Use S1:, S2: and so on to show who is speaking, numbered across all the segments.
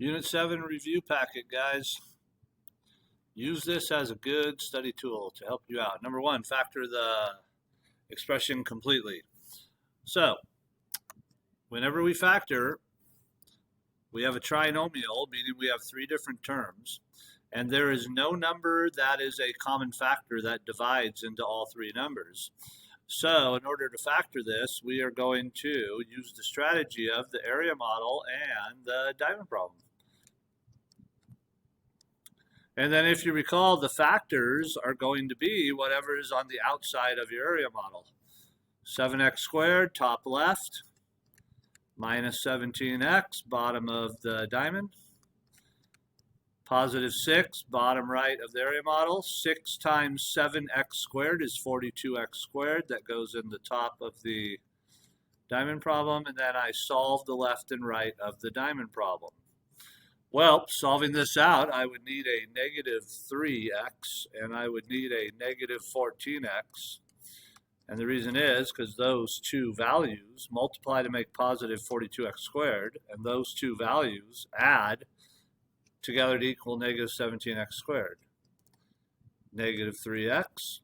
S1: Unit 7 review packet, guys. Use this as a good study tool to help you out. Number one, factor the expression completely. So, whenever we factor, we have a trinomial, meaning we have three different terms, and there is no number that is a common factor that divides into all three numbers. So, in order to factor this, we are going to use the strategy of the area model and the diamond problem. And then if you recall, the factors are going to be whatever is on the outside of your area model. 7x squared, top left, minus 17x, bottom of the diamond. Positive 6, bottom right of the area model. 6 times 7x squared is 42x squared. That goes in the top of the diamond problem. And then I solve the left and right of the diamond problem. Well, solving this out, I would need a negative 3x, and I would need a negative 14x. And the reason is because those two values multiply to make positive 42x squared, and those two values add together to equal negative 17x squared. Negative 3x,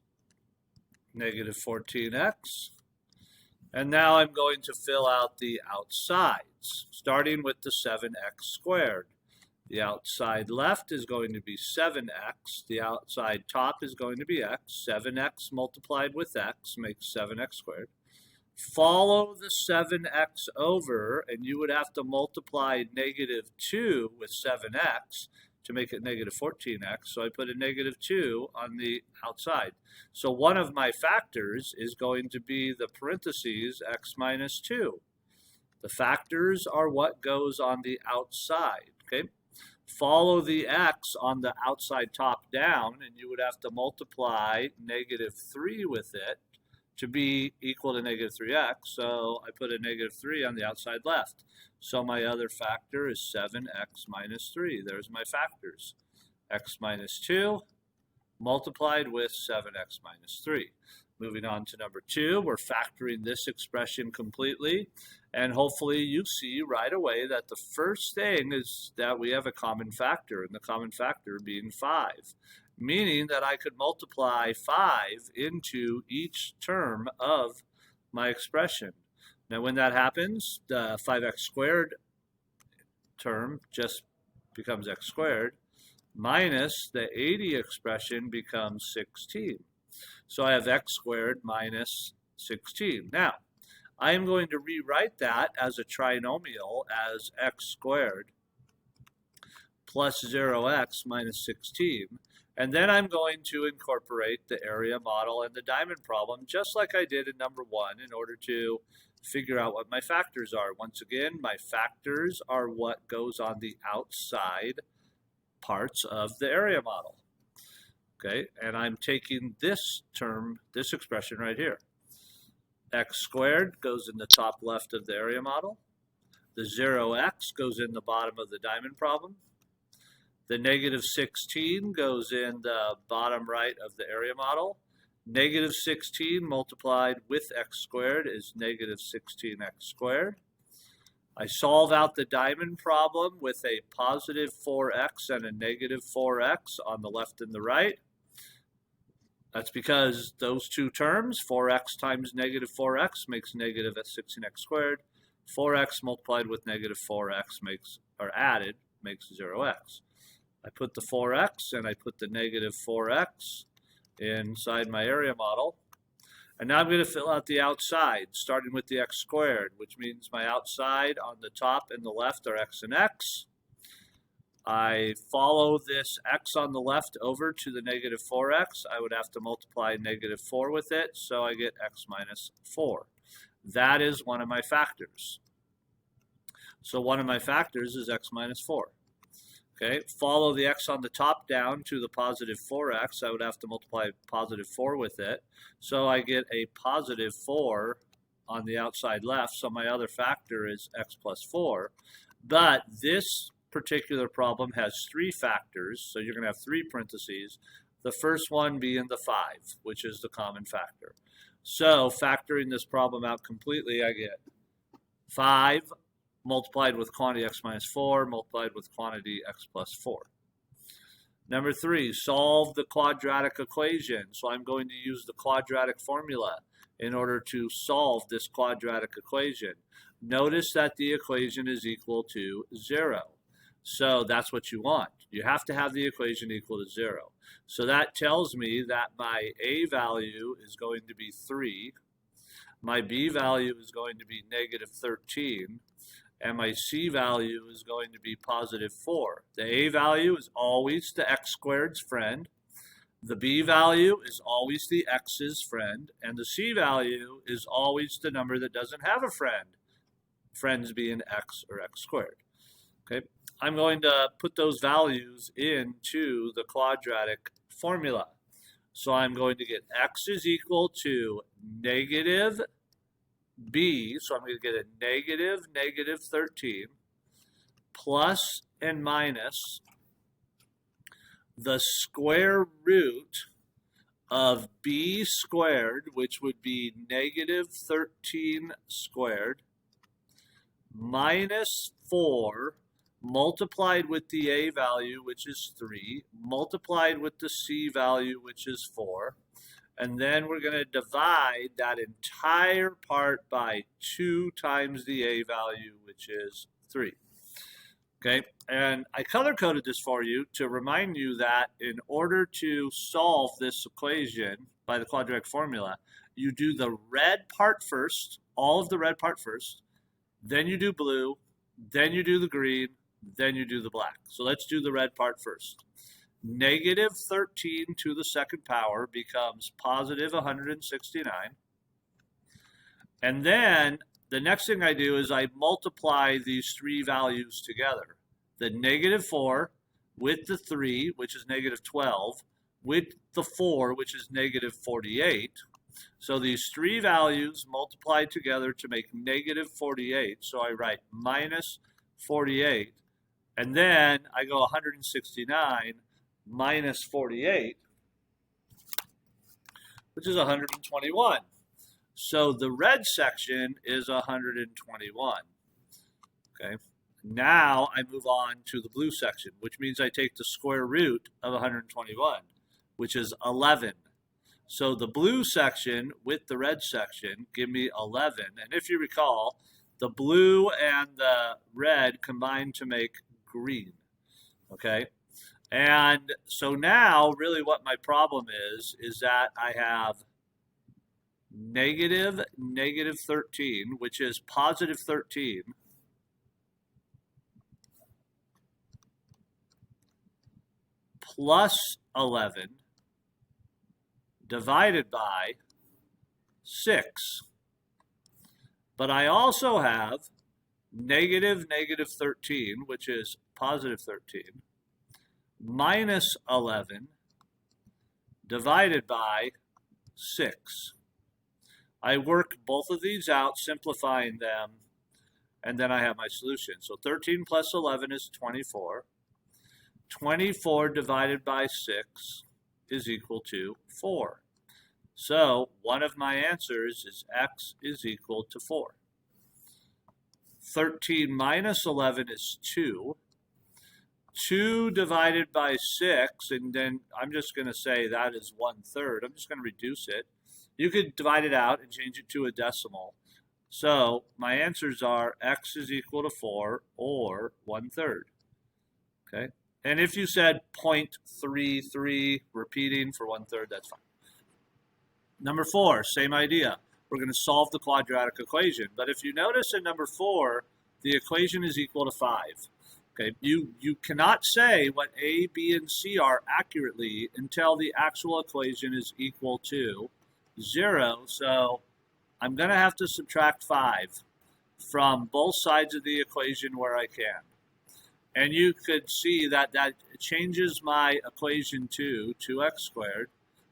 S1: negative 14x. And now I'm going to fill out the outsides, starting with the 7x squared. The outside left is going to be 7x. The outside top is going to be x. 7x multiplied with x makes 7x squared. Follow the 7x over, and you would have to multiply negative 2 with 7x to make it negative 14x. So I put a negative 2 on the outside. So one of my factors is going to be the parentheses x minus 2. The factors are what goes on the outside, okay? Follow the x on the outside top down, and you would have to multiply negative 3 with it to be equal to negative 3x. So I put a negative 3 on the outside left. So my other factor is 7x minus 3. There's my factors. X minus 2 multiplied with 7x minus 3. Moving on to number 2, we're factoring this expression completely. And hopefully you see right away that the first thing is that we have a common factor, and the common factor being 5. Meaning that I could multiply 5 into each term of my expression. Now when that happens, the 5x squared term just becomes x squared, minus the 80 expression becomes 16. So I have x squared minus 16. Now, I am going to rewrite that as a trinomial as x squared plus 0x minus 16. And then I'm going to incorporate the area model and the diamond problem just like I did in number 1 in order to figure out what my factors are. Once again, my factors are what goes on the outside parts of the area model. Okay, and I'm taking this term, this expression right here. X squared goes in the top left of the area model. The 0x goes in the bottom of the diamond problem. The negative 16 goes in the bottom right of the area model. Negative 16 multiplied with x squared is negative 16x squared. I solve out the diamond problem with a positive 4x and a negative 4x on the left and the right. That's because those two terms, 4x times negative 4x makes negative 16x squared. 4x multiplied with negative 4x makes, or added, makes 0x. I put the 4x and I put the negative 4x inside my area model. And now I'm going to fill out the outside, starting with the x squared, which means my outside on the top and the left are x and x. I follow this x on the left over to the negative 4x. I would have to multiply negative 4 with it, so I get x minus 4. That is one of my factors. So one of my factors is x minus 4. Okay, follow the x on the top down to the positive 4x. I would have to multiply positive 4 with it. So I get a positive 4 on the outside left. So my other factor is x plus 4. But this particular problem has 3 factors. So you're going to have 3 parentheses. The first one being the 5, which is the common factor. So factoring this problem out completely, I get 5 multiplied with quantity x minus 4, multiplied with quantity x plus 4. Number 3, solve the quadratic equation. So I'm going to use the quadratic formula in order to solve this quadratic equation. Notice that the equation is equal to 0. So that's what you want. You have to have the equation equal to 0. So that tells me that my A value is going to be 3, my B value is going to be negative 13, and my C value is going to be positive 4. The A value is always the x squared's friend. The B value is always the x's friend. And the C value is always the number that doesn't have a friend. Friends being x or x squared. Okay, I'm going to put those values into the quadratic formula. So I'm going to get x is equal to negative b, so I'm going to get a negative 13 plus and minus the square root of b squared, which would be negative 13 squared, minus 4 multiplied with the a value, which is 3, multiplied with the c value, which is 4. And then we're going to divide that entire part by 2 times the a value, which is 3. Okay, and I color-coded this for you to remind you that in order to solve this equation by the quadratic formula, you do the red part first, all of the red part first, then you do blue, then you do the green, then you do the black. So let's do the red part first. Negative 13 to the second power becomes positive 169. And then the next thing I do is I multiply these three values together. The negative 4 with the 3, which is negative 12, with the 4, which is negative 48. So these three values multiplied together to make negative 48. So I write minus 48. And then I go 169 minus 48, which is 121. So the red section is 121. Okay. Now I move on to the blue section, which means I take the square root of 121, which is 11. So the blue section with the red section give me 11. And if you recall, the blue and the red combine to make green. Okay. And so now really what my problem is that I have negative 13, which is positive 13, plus 11 divided by 6. But I also have negative 13, which is positive 13, minus 11 divided by 6. I work both of these out, simplifying them, and then I have my solution. So 13 plus 11 is 24. 24 divided by 6 is equal to 4. So one of my answers is x is equal to 4. 13 minus 11 is 2. 2 divided by 6, and then I'm just going to say that is 1/3. I'm just going to reduce it. You could divide it out and change it to a decimal. So my answers are x is equal to 4 or 1/3. Okay. And if you said 0.33 repeating for 1/3, that's fine. Number 4, same idea. We're going to solve the quadratic equation. But if you notice in number 4, the equation is equal to 5. Okay, you cannot say what A, B, and C are accurately until the actual equation is equal to 0. So I'm going to have to subtract 5 from both sides of the equation where I can. And you could see that that changes my equation to 2x squared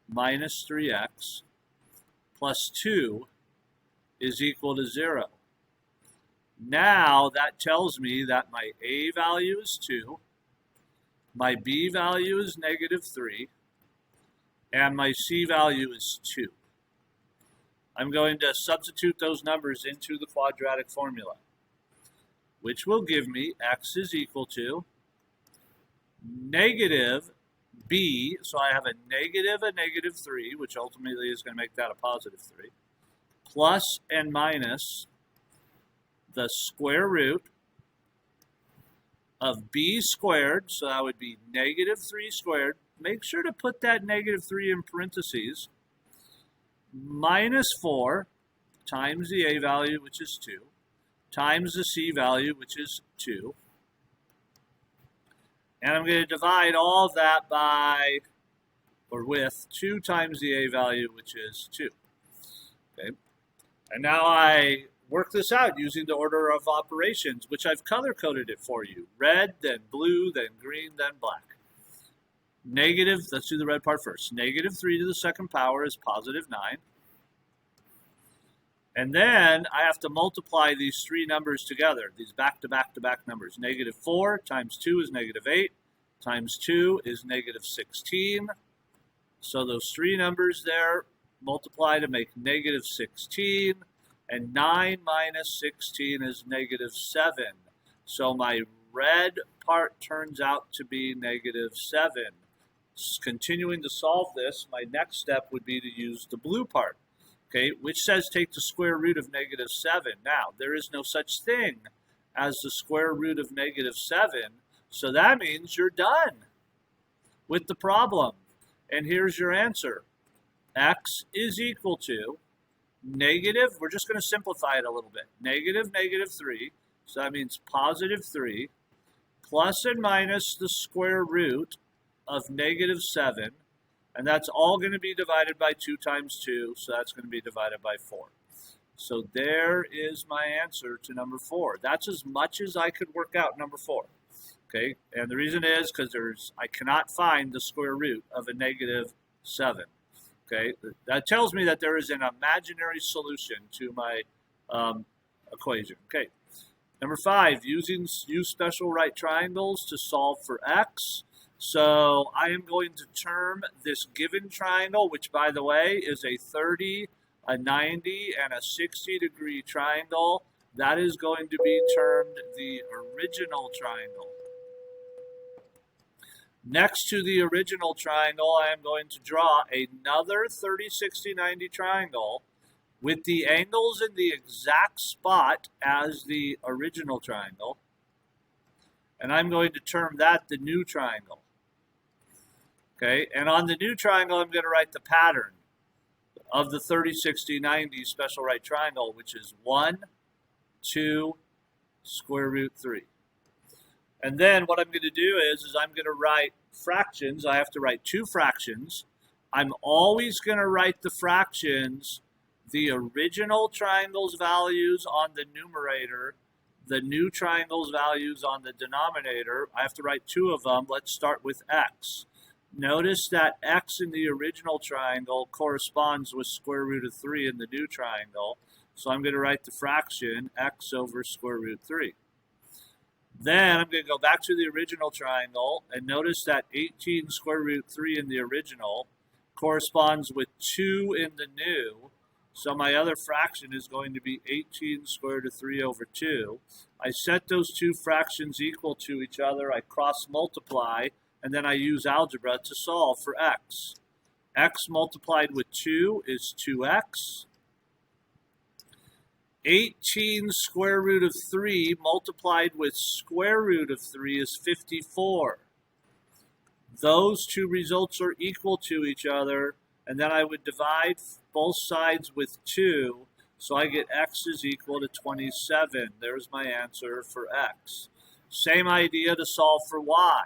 S1: minus 3x plus 2 is equal to 0. Now that tells me that my A value is 2, my B value is negative 3, and my C value is 2. I'm going to substitute those numbers into the quadratic formula. which will give me x is equal to negative b, so I have a negative 3, which ultimately is going to make that a positive 3, plus and minus the square root of b squared, so that would be negative 3 squared. Make sure to put that negative 3 in parentheses, minus 4 times the a value, which is 2, times the c value, which is 2. And I'm going to divide all of that by, or with, 2 times the a value, which is 2. Okay. And now I work this out using the order of operations, which I've color-coded it for you. Red, then blue, then green, then black. Negative, let's do the red part first. Negative 3 to the second power is positive 9. And then I have to multiply these three numbers together, these back-to-back-to-back numbers. Negative 4 times 2 is negative 8, times 2 is negative 16. So those three numbers there multiply to make negative 16, and 9 minus 16 is negative 7. So my red part turns out to be negative 7. Continuing to solve this, my next step would be to use the blue part. Okay, which says take the square root of negative 7. Now, there is no such thing as the square root of negative 7, so that means you're done with the problem. And here's your answer. X is equal to negative, we're just going to simplify it a little bit, negative 3, so that means positive 3, plus and minus the square root of negative 7, and that's all going to be divided by 2 times 2, so that's going to be divided by 4. So there is my answer to number 4. That's as much as I could work out number 4. Okay, and the reason is because I cannot find the square root of a negative 7. Okay, that tells me that there is an imaginary solution to my equation. Okay, number 5, use special right triangles to solve for x. So I am going to term this given triangle, which, by the way, is a 30, a 90, and a 60-degree triangle. That is going to be termed the original triangle. Next to the original triangle, I am going to draw another 30, 60, 90 triangle with the angles in the exact spot as the original triangle. And I'm going to term that the new triangle. Okay, and on the new triangle, I'm going to write the pattern of the 30, 60, 90 special right triangle, which is 1, 2, square root 3. And then what I'm going to do is I'm going to write fractions. I have to write 2 fractions. I'm always going to write the fractions, the original triangle's values on the numerator, the new triangle's values on the denominator. I have to write 2 of them. Let's start with x. Notice that x in the original triangle corresponds with square root of 3 in the new triangle. So I'm going to write the fraction x over square root 3. Then I'm going to go back to the original triangle and notice that 18 square root 3 in the original corresponds with 2 in the new. So my other fraction is going to be 18 square root of 3 over 2. I set those 2 fractions equal to each other. I cross multiply. And then I use algebra to solve for x. X multiplied with 2 is 2x. 18 square root of 3 multiplied with square root of 3 is 54. Those 2 results are equal to each other, and then I would divide both sides with 2, so I get x is equal to 27. There's my answer for x. Same idea to solve for y.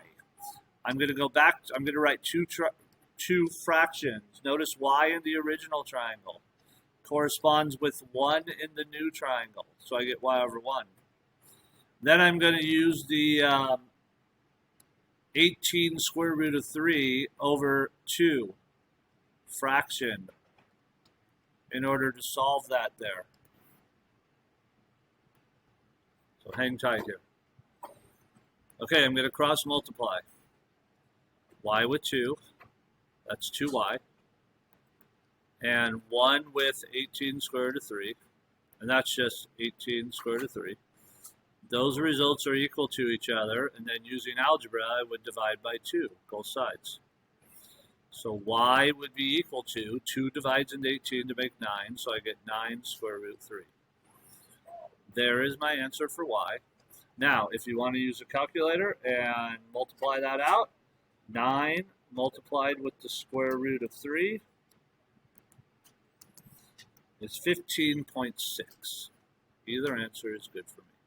S1: I'm going to go back, I'm going to write two fractions. Notice y in the original triangle corresponds with 1 in the new triangle. So I get y over 1. Then I'm going to use the 18 square root of 3 over 2 fraction in order to solve that there. So hang tight here. Okay, I'm going to cross multiply. Y with 2, that's 2y, and 1 with 18 square root of 3, and that's just 18 square root of 3. Those results are equal to each other, and then using algebra, I would divide by 2, both sides. So y would be equal to 2 divides into 18 to make 9, so I get 9 square root 3. There is my answer for y. Now, if you want to use a calculator and multiply that out, 9 multiplied with the square root of 3 is 15.6. Either answer is good for me.